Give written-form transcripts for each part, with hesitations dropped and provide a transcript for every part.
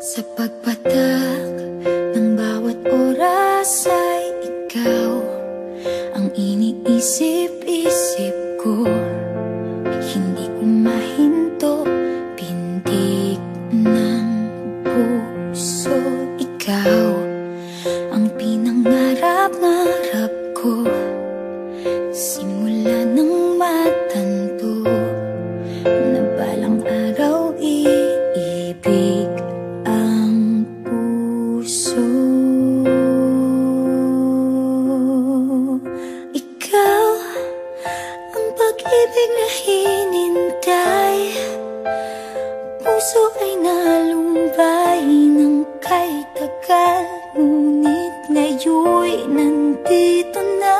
Sa pagpatak ng bawat oras ay ikaw ang iniisip-isip ko. Hindi ko mahinto, pintig ng puso. Ikaw ang pinangarap-ngarap ko, simula ng matanto na balang araw iibig ang puso. Ikaw ang pag-ibig na hinintay, puso ay nalumbay ng kay tagal, ngunit ngayon'y nandito na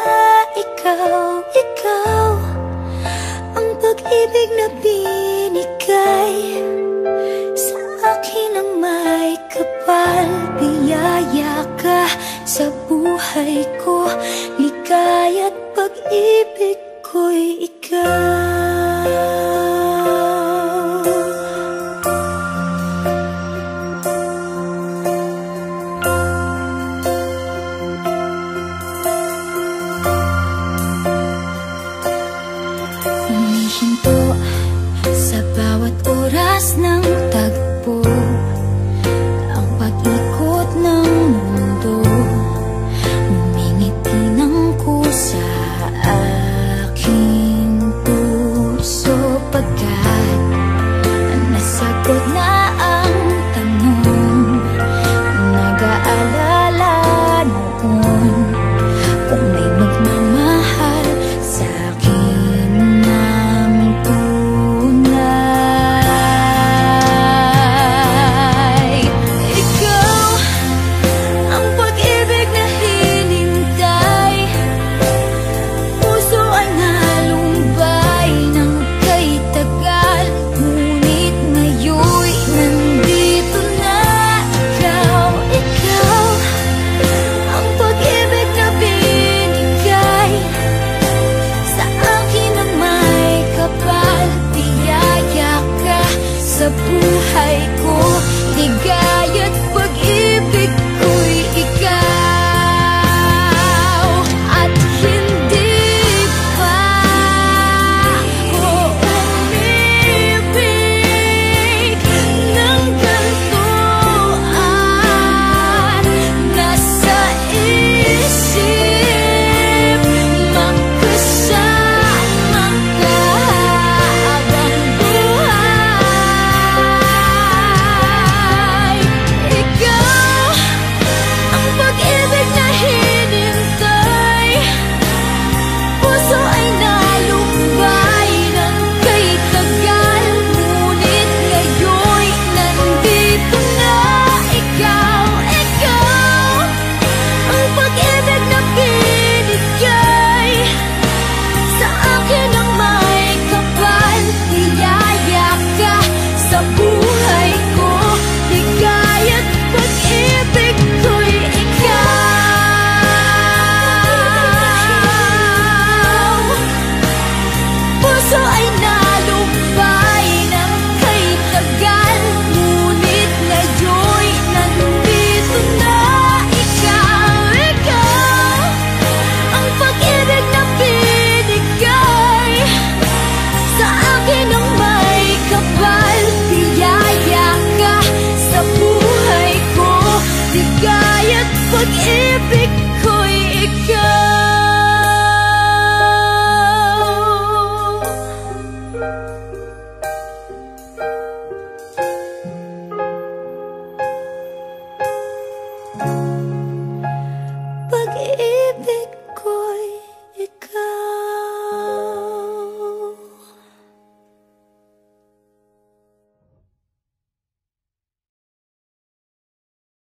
ikaw. Ikaw ang pag-ibig na binigay sa akin ang may kapal. Biyaya ka sa buhay ko, ligaya't pag-ibig ko'y ikaw. Humihinto sa bawat oras ng tagpo, ang pag-ikot ng mundo, ngumingiti ng kusa aking puso. Pagkat nasagot na ang tanong, nag-aalala noon kung may magmamahal sa akin ng tunay. Ikaw ang pag-ibig na hinintay, puso ay nalumbay ng kay tagal, ngunit ngayon'y nandito na ikaw. Ikaw ang pag-ibig na binigay sa akin ang may kapal. Biyaya ka sa buhay ko, ligaya't pag-ibig ko'y ikaw. At hindi pa ako umibig ng ganito, at nasa isip magkasama ka habang buhay. Ikaw ang pag-ibig na hinintay, puso ay nalumbay ng kay tagal, ngunit ngayon'y nandito na ikaw. Ikaw ang pag-ibig na binigay sa akin ang may kapal. Biyaya ka sa buhay ko, ligaya't pag-ibig ko'y ikaw. Puso ay nalumbay ng kay tagal, ngunit ngayon'y nandito na ikaw. Ikaw ang pag-ibig na binigay sa akin ang may kapal. Biyaya ka sa buhay ko, ligaya't pag-ibig ko'y ikaw. Pag-ibig